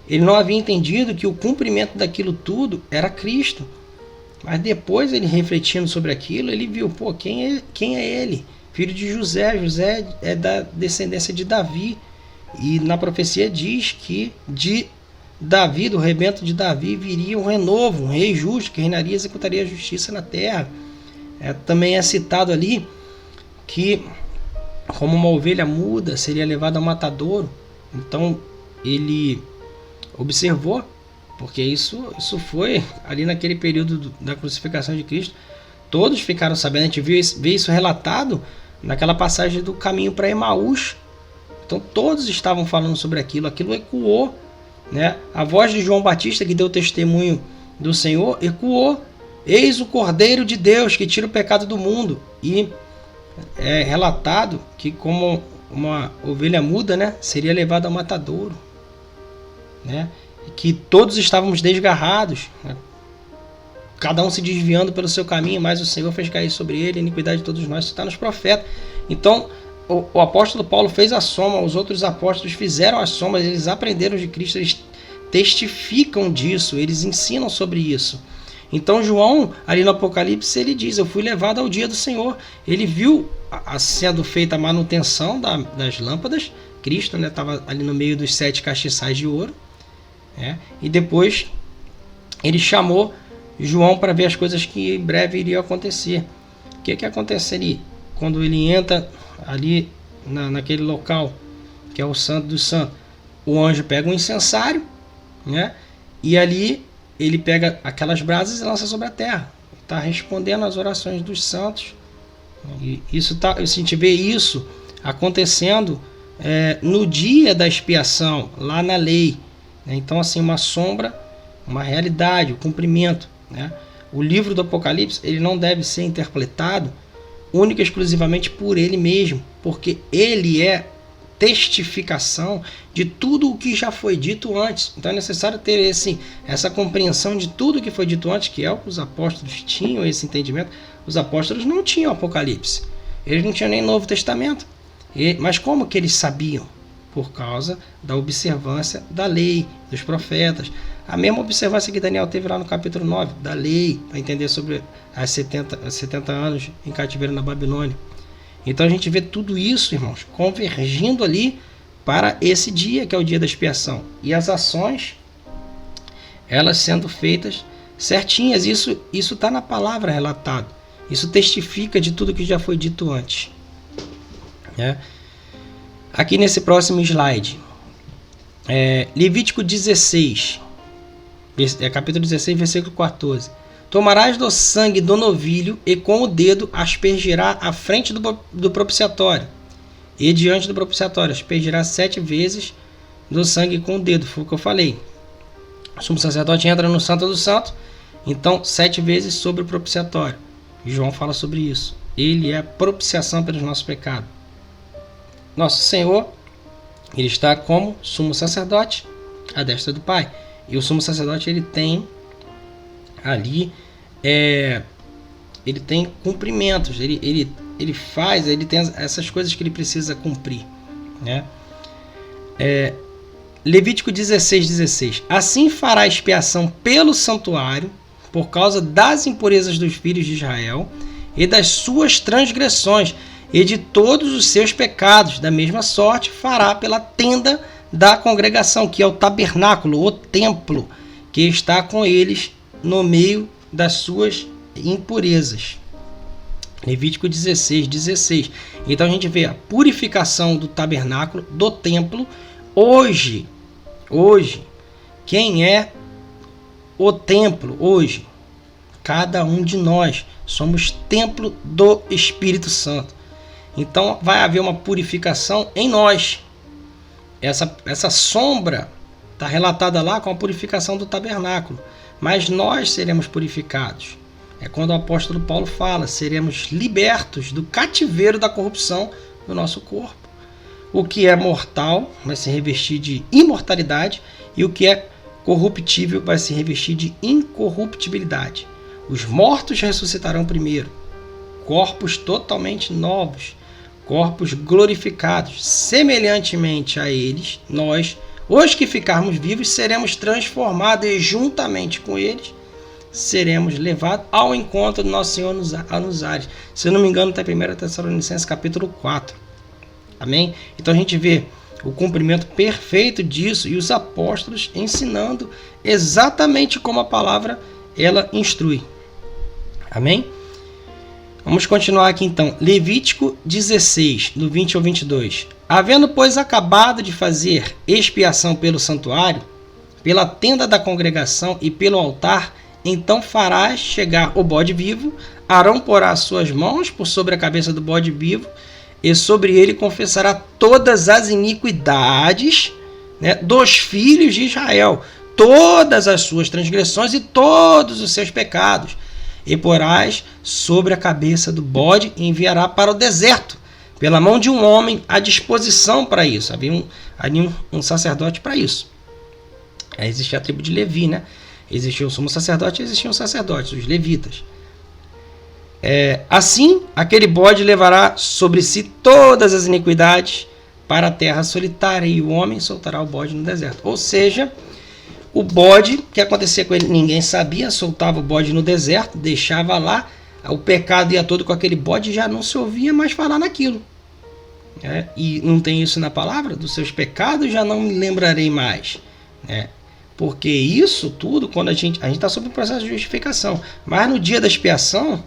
Ele não havia entendido que o cumprimento daquilo tudo era Cristo. Mas depois, ele refletindo sobre aquilo, ele viu, quem é ele? Filho de José. José é da descendência de Davi. E na profecia diz que de Davi, do rebento de Davi, viria um renovo, um rei justo, que reinaria e executaria a justiça na terra. Também é citado ali que, como uma ovelha muda, seria levado ao matadouro. Então, ele observou, porque isso foi ali naquele período da crucificação de Cristo. Todos ficaram sabendo, a gente vê isso relatado naquela passagem do caminho para Emaús. Então todos estavam falando sobre aquilo ecoou, né? A voz de João Batista, que deu testemunho do Senhor, ecoou: eis o Cordeiro de Deus que tira o pecado do mundo. E é relatado que, como uma ovelha muda, né, seria levado ao matadouro, né? Que todos estávamos desgarrados, né? Cada um se desviando pelo seu caminho, mas o Senhor fez cair sobre ele a iniquidade de todos nós. Isso está nos profetas. Então o apóstolo Paulo fez a soma, os outros apóstolos fizeram as somas, eles aprenderam de Cristo, eles testificam disso, eles ensinam sobre isso. Então João, ali no Apocalipse, ele diz: eu fui levado ao dia do Senhor. Ele viu sendo feita a manutenção das lâmpadas. Cristo estava ali no meio dos 7 castiçais de ouro, né? E depois ele chamou João para ver as coisas que em breve iriam acontecer. O que aconteceria? Quando ele entra ali naquele local, que é o Santo dos Santos, o anjo pega um incensário, né? E ali ele pega aquelas brasas e lança sobre a terra. Está respondendo às orações dos santos. E a gente vê isso acontecendo no dia da expiação, lá na lei, né? Então, assim, uma sombra, uma realidade, o cumprimento, né? O livro do Apocalipse, ele não deve ser interpretado única e exclusivamente por ele mesmo, porque ele é testificação de tudo o que já foi dito antes. Então é necessário ter essa compreensão de tudo que foi dito antes, que é o que os apóstolos tinham, esse entendimento. Os apóstolos não tinham Apocalipse, eles não tinham nem Novo Testamento. Mas como que eles sabiam? Por causa da observância da lei, dos profetas. A mesma observância que Daniel teve lá no capítulo 9, da lei, para entender sobre as 70 anos em cativeiro na Babilônia. Então a gente vê tudo isso, irmãos, convergindo ali para esse dia, que é o dia da expiação. E as ações, elas sendo feitas certinhas. Isso está na palavra relatado. Isso testifica de tudo que já foi dito antes, né? Aqui nesse próximo slide, Levítico 16, capítulo 16, versículo 14. Tomarás do sangue do novilho e com o dedo aspergirá à frente do propiciatório. E diante do propiciatório aspergirá 7 vezes do sangue com o dedo. Foi o que eu falei. O sumo sacerdote entra no Santo dos Santos, então 7 vezes sobre o propiciatório. E João fala sobre isso. Ele é a propiciação pelos nossos pecados. Nosso Senhor, ele está como sumo sacerdote à destra do Pai. E o sumo sacerdote, ele tem ali, ele tem cumprimentos, ele tem essas coisas que ele precisa cumprir, né? Levítico 16:16. Assim fará expiação pelo santuário, por causa das impurezas dos filhos de Israel e das suas transgressões e de todos os seus pecados. Da mesma sorte fará pela tenda da congregação, que é o tabernáculo, o templo, que está com eles no meio das suas impurezas. Levítico 16:16. Então a gente vê a purificação do tabernáculo, do templo. Hoje, quem é o templo hoje? Cada um de nós somos templo do Espírito Santo. Então vai haver uma purificação em nós. Essa sombra Está relatada lá com a purificação do tabernáculo. Mas nós seremos purificados. É quando o apóstolo Paulo fala, seremos libertos do cativeiro da corrupção do nosso corpo. O que é mortal vai se revestir de imortalidade e o que é corruptível vai se revestir de incorruptibilidade. Os mortos ressuscitarão primeiro, corpos totalmente novos, corpos glorificados. Semelhantemente a eles, nós, os que ficarmos vivos, seremos transformados e juntamente com eles seremos levados ao encontro do nosso Senhor nos ares. Se eu não me engano, está em 1 Tessalonicenses capítulo 4. Amém? Então a gente vê o cumprimento perfeito disso e os apóstolos ensinando exatamente como a palavra ela instrui. Amém? Vamos continuar aqui então. Levítico 16, do 20 ao 22. Havendo, pois, acabado de fazer expiação pelo santuário, pela tenda da congregação e pelo altar, então farás chegar o bode vivo, Arão porá as suas mãos por sobre a cabeça do bode vivo, e sobre ele confessará todas as iniquidades, né, dos filhos de Israel, todas as suas transgressões e todos os seus pecados. E porás sobre a cabeça do bode e enviará para o deserto, pela mão de um homem à disposição para isso. Havia um sacerdote para isso. Aí existia a tribo de Levi, né? Existia o sumo sacerdote e existiam os sacerdotes, os levitas. Assim, aquele bode levará sobre si todas as iniquidades para a terra solitária, e o homem soltará o bode no deserto. Ou seja, o bode, o que acontecia com ele, ninguém sabia, soltava o bode no deserto, deixava lá, o pecado ia todo com aquele bode e já não se ouvia mais falar naquilo. E não tem isso na palavra? Dos seus pecados já não me lembrarei mais. Porque isso tudo, quando a gente está sob o processo de justificação, mas no dia da expiação,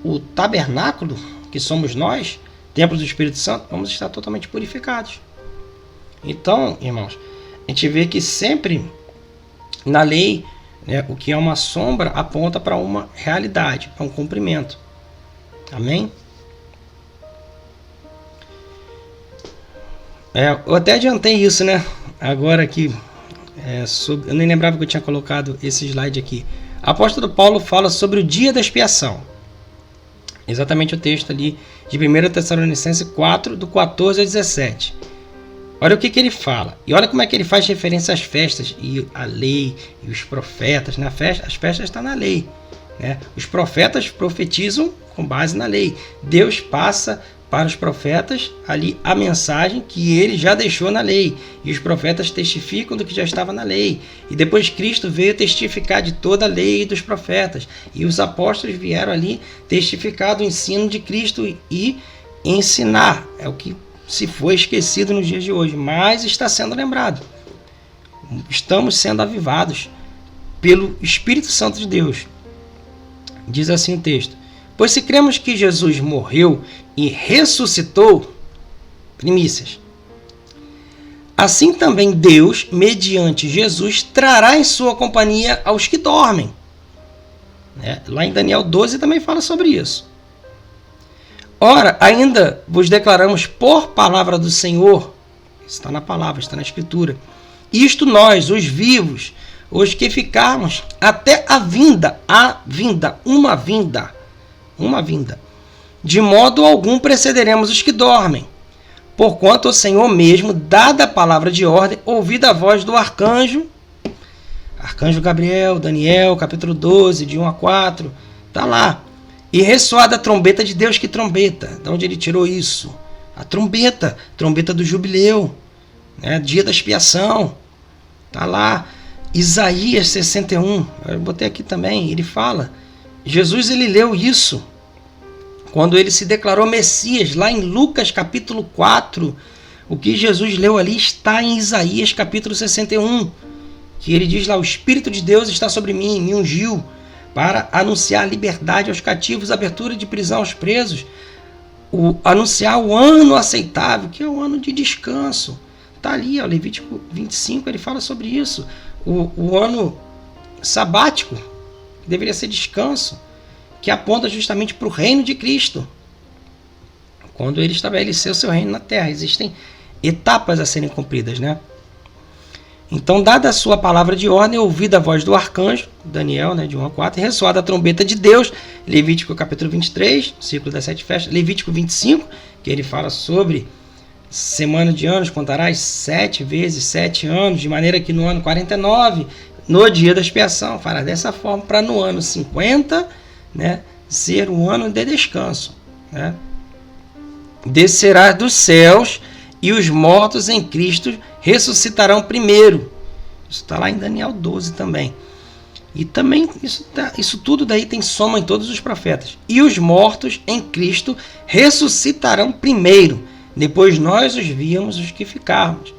o tabernáculo, que somos nós, templo do Espírito Santo, vamos estar totalmente purificados. Então, irmãos, a gente vê que sempre na lei, né, o que é uma sombra aponta para uma realidade, para um cumprimento. Amém? Eu até adiantei isso, né? Agora aqui, eu nem lembrava que eu tinha colocado esse slide aqui. O apóstolo Paulo fala sobre o dia da expiação. Exatamente o texto ali de 1 Tessalonicenses 4, do 14 ao 17. Olha o que ele fala. E olha como é que ele faz referência às festas e a lei e os profetas. As festas estão na lei, né? Os profetas profetizam com base na lei. Deus passa para os profetas ali a mensagem que ele já deixou na lei. E os profetas testificam do que já estava na lei. E depois Cristo veio testificar de toda a lei e dos profetas. E os apóstolos vieram ali testificar do ensino de Cristo e ensinar. É o que se foi esquecido nos dias de hoje, mas está sendo lembrado. Estamos sendo avivados pelo Espírito Santo de Deus. Diz assim o texto: pois se cremos que Jesus morreu e ressuscitou, primícias, assim também Deus, mediante Jesus, trará em sua companhia aos que dormem. Lá em Daniel 12 também fala sobre isso. Ora, ainda vos declaramos por palavra do Senhor, está na palavra, está na Escritura, isto nós, os vivos, os que ficarmos até uma vinda, de modo algum precederemos os que dormem, porquanto o Senhor mesmo, dada a palavra de ordem, ouvida a voz do arcanjo Gabriel, Daniel, capítulo 12, de 1 a 4, está lá. E ressoada a trombeta de Deus. Que trombeta? De onde ele tirou isso? A trombeta do jubileu, né? Dia da expiação. Está lá. Isaías 61, eu botei aqui também, ele fala. Jesus, ele leu isso quando ele se declarou Messias, lá em Lucas capítulo 4. O que Jesus leu ali está em Isaías capítulo 61, que ele diz lá: o Espírito de Deus está sobre mim, me ungiu para anunciar liberdade aos cativos, abertura de prisão aos presos, anunciar o ano aceitável, que é o ano de descanso. Está ali, ó, Levítico 25, ele fala sobre isso. O ano sabático, que deveria ser descanso, que aponta justamente para o reino de Cristo. Quando ele estabeleceu o seu reino na terra, existem etapas a serem cumpridas, né? Então, dada a sua palavra de ordem, ouvida a voz do arcanjo, Daniel, né, de 1 a 4, e ressoada a trombeta de Deus, Levítico capítulo 23, ciclo das 7 festas, Levítico 25, que ele fala sobre semana de anos, contarás 7 vezes 7 anos, de maneira que no ano 49, no dia da expiação, fará dessa forma, para no ano 50, né, ser um ano de descanso. Né? Descerá dos céus e os mortos em Cristo ressuscitarão primeiro. Isso está lá em Daniel 12 também. E também isso tudo daí tem soma em todos os profetas. E os mortos em Cristo ressuscitarão primeiro. Depois nós os víamos os que ficarmos.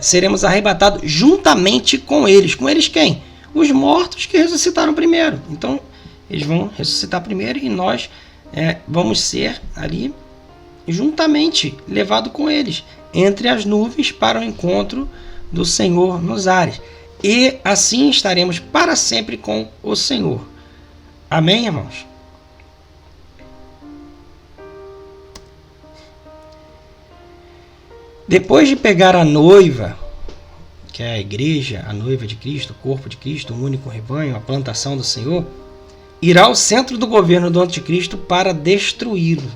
Seremos arrebatados juntamente com eles. Com eles quem? Os mortos que ressuscitaram primeiro. Então eles vão ressuscitar primeiro e nós vamos ser ali juntamente levados com eles entre as nuvens para o encontro do Senhor nos ares. E assim estaremos para sempre com o Senhor. Amém, irmãos? Depois de pegar a noiva, que é a igreja, a noiva de Cristo, o corpo de Cristo, o único rebanho, a plantação do Senhor, irá ao centro do governo do anticristo para destruí-lo.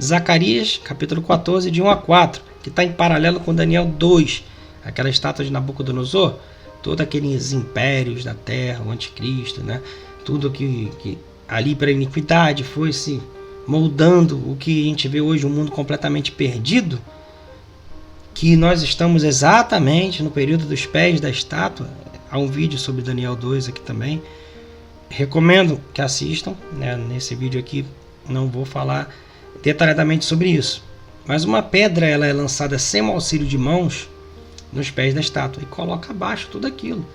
Zacarias, capítulo 14, de 1 a 4, que está em paralelo com Daniel 2, aquela estátua de Nabucodonosor, todos aqueles impérios da terra, o anticristo, né? Tudo que ali para a iniquidade foi se moldando o que a gente vê hoje, um mundo completamente perdido, que nós estamos exatamente no período dos pés da estátua. Há um vídeo sobre Daniel 2 aqui também. Recomendo que assistam, né? Nesse vídeo aqui não vou falar detalhadamente sobre isso. Mas uma pedra ela é lançada sem o auxílio de mãos nos pés da estátua e coloca abaixo tudo aquilo.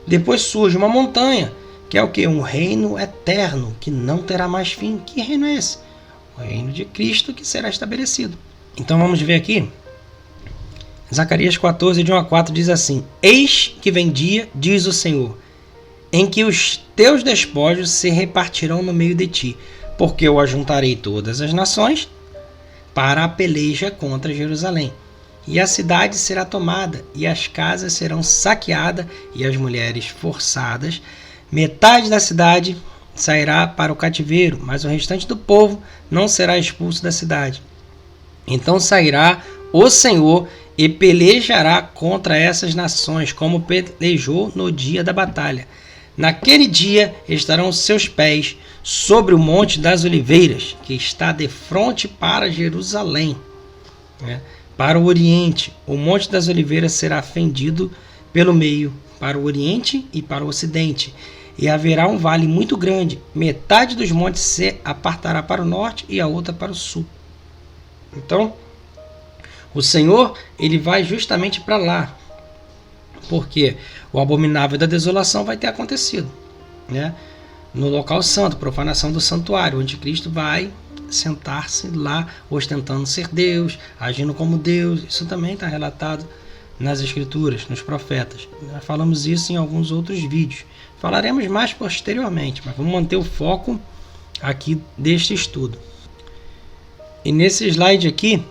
Depois surge uma montanha, que é o quê? Um reino eterno, que não terá mais fim. Que reino é esse? O reino de Cristo que será estabelecido. Então vamos ver aqui. Zacarias 14, de 1 a 4 diz assim: Eis que vem dia, diz o Senhor, em que os teus despojos se repartirão no meio de ti, porque eu ajuntarei todas as nações para a peleja contra Jerusalém. E a cidade será tomada, e as casas serão saqueadas, e as mulheres forçadas. Metade da cidade sairá para o cativeiro, mas o restante do povo não será expulso da cidade. Então sairá o Senhor e pelejará contra essas nações, como pelejou no dia da batalha. Naquele dia estarão os seus pés sobre o Monte das Oliveiras, que está de frente para Jerusalém, para o Oriente. O Monte das Oliveiras será fendido pelo meio, para o Oriente e para o Ocidente. E haverá um vale muito grande. Metade dos montes se apartará para o norte e a outra para o sul. Então, o Senhor, ele vai justamente para lá. Porque o abominável da desolação vai ter acontecido, né? No local santo, profanação do santuário, o anticristo vai sentar-se lá, ostentando ser Deus, agindo como Deus. Isso também está relatado nas Escrituras, nos profetas. Nós falamos isso em alguns outros vídeos. Falaremos mais posteriormente, mas vamos manter o foco aqui deste estudo. E nesse slide aqui,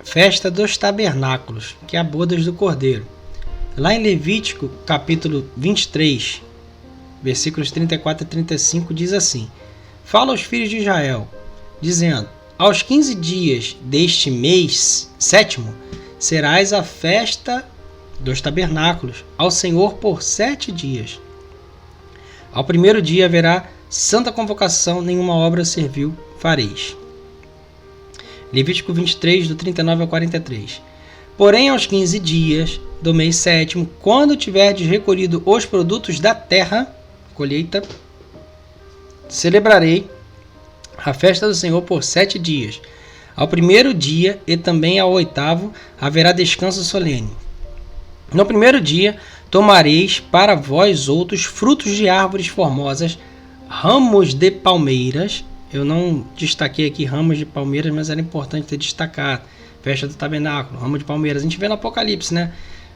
festa dos tabernáculos, que é a bodas do Cordeiro. Lá em Levítico, capítulo 23, versículos 34 e 35, diz assim: Fala aos filhos de Israel, dizendo: Aos 15 dias deste mês sétimo, serás a festa dos tabernáculos ao Senhor por 7 dias. Ao primeiro dia haverá santa convocação, nenhuma obra servil fareis. Levítico 23, do 39 ao 43. Porém, aos 15 dias do mês sétimo, quando tiverdes recolhido os produtos da terra, colheita, celebrarei a festa do Senhor por 7 dias. Ao primeiro dia e também ao 8º haverá descanso solene. No primeiro dia tomareis para vós outros frutos de árvores formosas, ramos de palmeiras. Eu não destaquei aqui ramos de palmeiras, mas era importante ter destacado. Festa do tabernáculo, ramo de palmeiras. A gente vê no Apocalipse, né?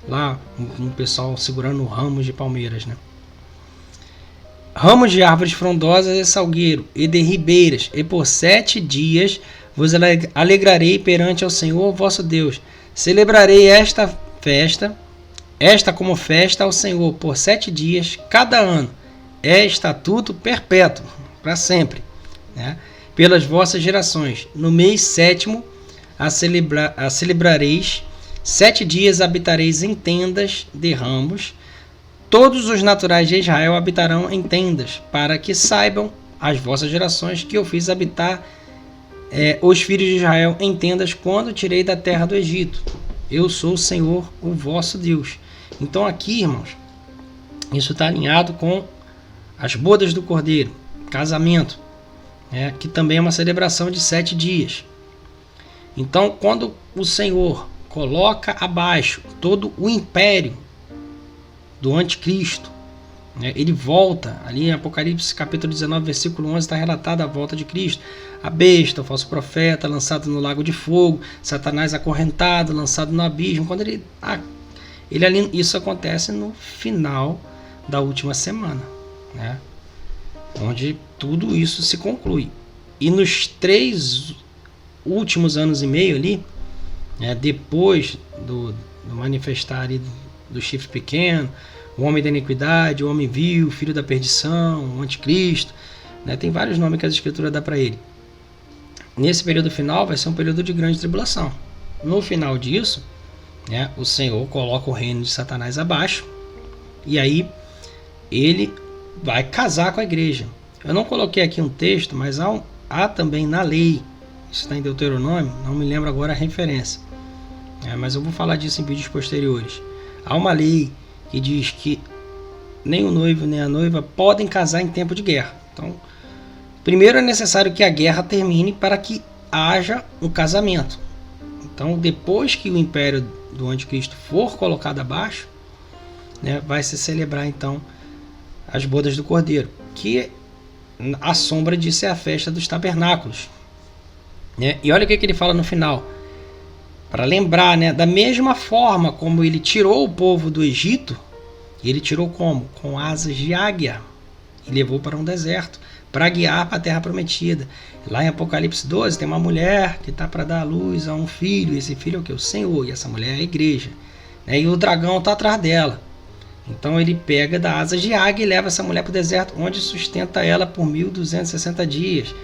Lá, um pessoal segurando ramos de palmeiras, né? Ramos de árvores frondosas e salgueiro, e de ribeiras, e por 7 dias vos alegrarei perante ao Senhor vosso Deus. Celebrarei esta festa, esta como festa ao Senhor por 7 dias, cada ano. É estatuto perpétuo, para sempre, né? Pelas vossas gerações. No mês 7º a celebrareis, 7 dias habitareis em tendas de ramos. Todos os naturais de Israel habitarão em tendas, para que saibam as vossas gerações que eu fiz habitar os filhos de Israel em tendas quando tirei da terra do Egito. Eu sou o Senhor, o vosso Deus. Então aqui, irmãos, isso está alinhado com as bodas do Cordeiro, casamento, que também é uma celebração de 7 dias. Então, quando o Senhor coloca abaixo todo o império do anticristo, ele volta, ali em Apocalipse capítulo 19, versículo 11, está relatada a volta de Cristo. A besta, o falso profeta, lançado no lago de fogo, Satanás acorrentado, lançado no abismo. Quando isso acontece no final da última semana, né? Onde tudo isso se conclui. E nos 3 últimos anos e meio ali, depois do manifestar ali do chifre pequeno, o homem da iniquidade, o homem vil, o filho da perdição, o anticristo, tem vários nomes que a escritura dá para ele. Nesse período final vai ser um período de grande tribulação. No final disso, o Senhor coloca o reino de Satanás abaixo, e aí ele vai casar com a igreja. Eu não coloquei aqui um texto, mas há também na lei, isso está em Deuteronômio, não me lembro agora a referência, mas eu vou falar disso em vídeos posteriores. Há uma lei que diz que nem o noivo nem a noiva podem casar em tempo de guerra. Então, primeiro é necessário que a guerra termine para que haja um casamento. Então, depois que o império do anticristo for colocado abaixo, vai se celebrar então as bodas do Cordeiro, que a sombra disso é a festa dos tabernáculos. E olha o que ele fala no final, para lembrar, da mesma forma como ele tirou o povo do Egito, ele tirou como? Com asas de águia, e levou para um deserto, para guiar para a terra prometida. Lá em Apocalipse 12 tem uma mulher que está para dar à luz a um filho, esse filho é o que? O Senhor, e essa mulher é a igreja, e o dragão está atrás dela. Então ele pega da asa de águia e leva essa mulher para o deserto, onde sustenta ela por 1260 dias.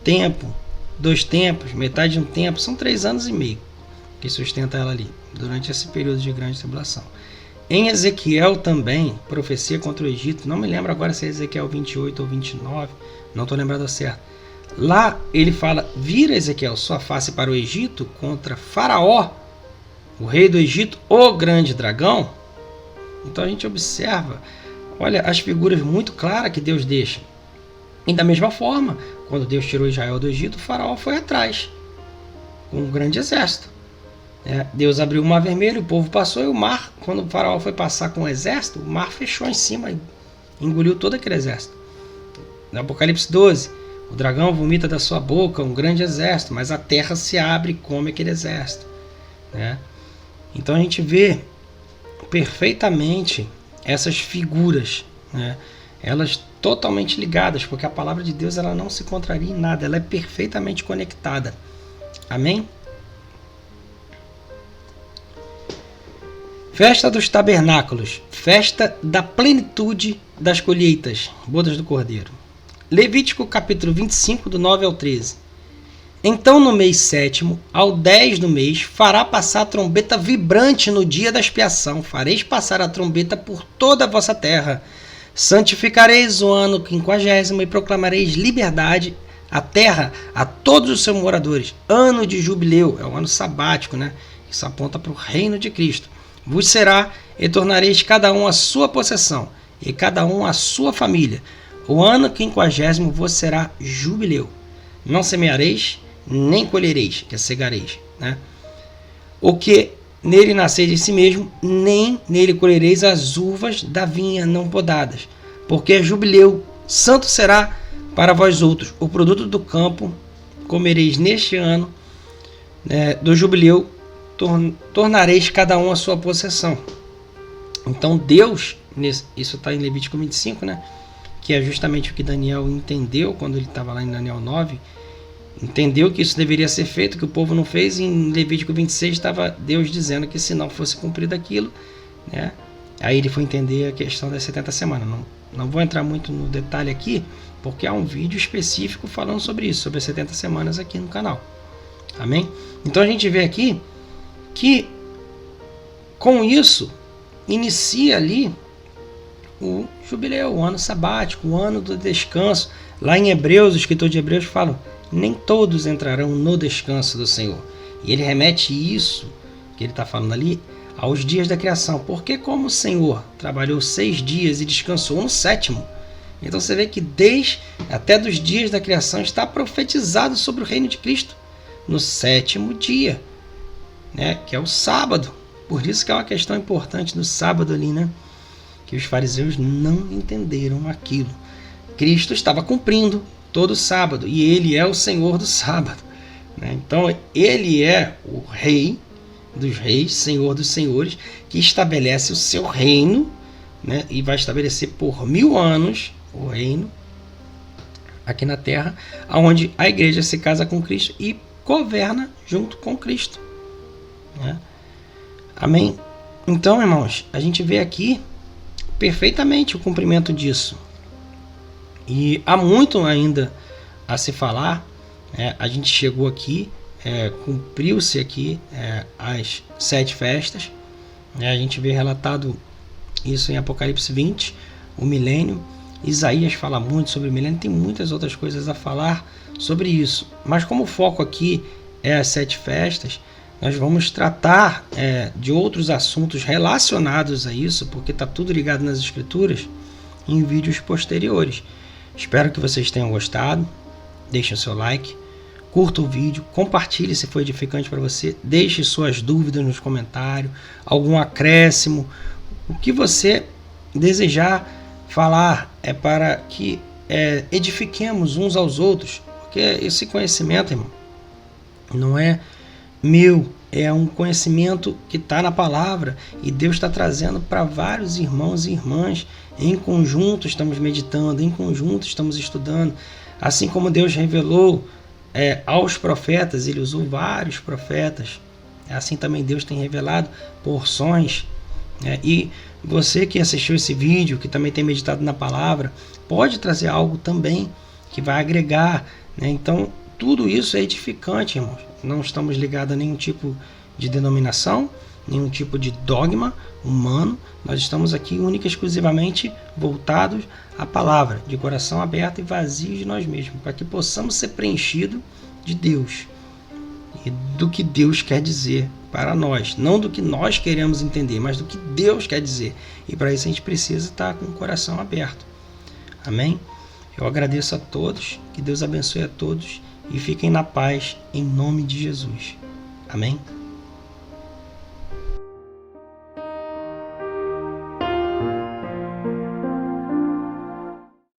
Tempo, 2 tempos, metade de um tempo, são 3 anos e meio que sustenta ela ali, durante esse período de grande tribulação. Em Ezequiel também, profecia contra o Egito, não me lembro agora se é Ezequiel 28 ou 29, não estou lembrado certo. Lá ele fala, vira Ezequiel sua face para o Egito contra Faraó, o rei do Egito, o grande dragão. Então a gente observa, olha, as figuras muito claras que Deus deixa. E da mesma forma, quando Deus tirou Israel do Egito, o Faraó foi atrás, com um grande exército. Deus abriu o mar vermelho, o povo passou, e o mar, quando o Faraó foi passar com o exército, o mar fechou em cima e engoliu todo aquele exército. No Apocalipse 12, o dragão vomita da sua boca um grande exército, mas a terra se abre e come aquele exército. Então a gente vê perfeitamente essas figuras, elas totalmente ligadas, porque a palavra de Deus ela não se contraria em nada, ela é perfeitamente conectada. Amém? Festa dos tabernáculos, festa da plenitude das colheitas, bodas do Cordeiro. Levítico capítulo 25, do 9 ao 13. Então no mês 7º, ao 10 do mês, fará passar a trombeta vibrante no dia da expiação. Fareis passar a trombeta por toda a vossa terra. Santificareis o ano 50º e proclamareis liberdade à terra, a todos os seus moradores. Ano de jubileu, é o ano sabático, Isso aponta para o reino de Cristo. Vos será, e tornareis cada um a sua possessão, e cada um a sua família. O ano 50º vos será jubileu. Não semeareis, nem colhereis, que é cegareis. O que nele nasceis de si mesmo, nem nele colhereis as uvas da vinha não podadas. Porque é jubileu, santo será para vós outros. O produto do campo comereis neste ano do jubileu, tornareis cada um a sua possessão. Então Deus, isso está em Levítico 25, que é justamente o que Daniel entendeu quando ele estava lá em Daniel 9, entendeu que isso deveria ser feito, que o povo não fez, e em Levítico 26 estava Deus dizendo que se não fosse cumprido aquilo, né? Aí ele foi entender a questão das 70 semanas. Não vou entrar muito no detalhe aqui, porque há um vídeo específico falando sobre isso, sobre as 70 semanas aqui no canal. Amém? Então a gente vê aqui que com isso inicia ali o jubileu, o ano sabático, o ano do descanso. Lá em Hebreus, o escritor de Hebreus fala: nem todos entrarão no descanso do Senhor. E ele remete isso, que ele está falando ali, aos dias da criação. Porque como o Senhor trabalhou 6 dias e descansou no 7º, então você vê que desde até dos dias da criação está profetizado sobre o reino de Cristo no 7º dia, né, que é o sábado. Por isso que é uma questão importante do sábado ali, né? Que os fariseus não entenderam aquilo. Cristo estava cumprindo todo sábado e ele é o Senhor do sábado, né? Então ele é o Rei dos reis, Senhor dos senhores, que estabelece o seu reino, né? E vai estabelecer por 1000 anos o reino aqui na terra, onde a igreja se casa com Cristo e governa junto com Cristo, né? Amém? Então, irmãos, a gente vê aqui perfeitamente o cumprimento disso. E há muito ainda a se falar, né? A gente chegou aqui, cumpriu-se aqui as 7 festas, né? A gente vê relatado isso em Apocalipse 20, o milênio. Isaías fala muito sobre o milênio, tem muitas outras coisas a falar sobre isso. Mas como o foco aqui é as 7 festas, nós vamos tratar de outros assuntos relacionados a isso, porque está tudo ligado nas escrituras, em vídeos posteriores. Espero que vocês tenham gostado. Deixe o seu like, curta o vídeo, compartilhe se foi edificante para você, deixe suas dúvidas nos comentários, algum acréscimo, o que você desejar falar para que edifiquemos uns aos outros, porque esse conhecimento, irmão, não é meu, é um conhecimento que está na palavra e Deus está trazendo para vários irmãos e irmãs. Em conjunto estamos meditando, em conjunto estamos estudando. Assim como Deus revelou aos profetas, ele usou vários profetas, assim também Deus tem revelado porções. E você que assistiu esse vídeo, que também tem meditado na palavra, pode trazer algo também que vai agregar, né? Então tudo isso é edificante, irmãos. Não estamos ligados a nenhum tipo de denominação, nenhum tipo de dogma humano. Nós estamos aqui única e exclusivamente voltados à palavra, de coração aberto e vazio de nós mesmos, para que possamos ser preenchidos de Deus e do que Deus quer dizer para nós, não do que nós queremos entender, mas do que Deus quer dizer. E para isso a gente precisa estar com o coração aberto. Amém? Eu agradeço a todos, que Deus abençoe a todos e fiquem na paz em nome de Jesus. Amém?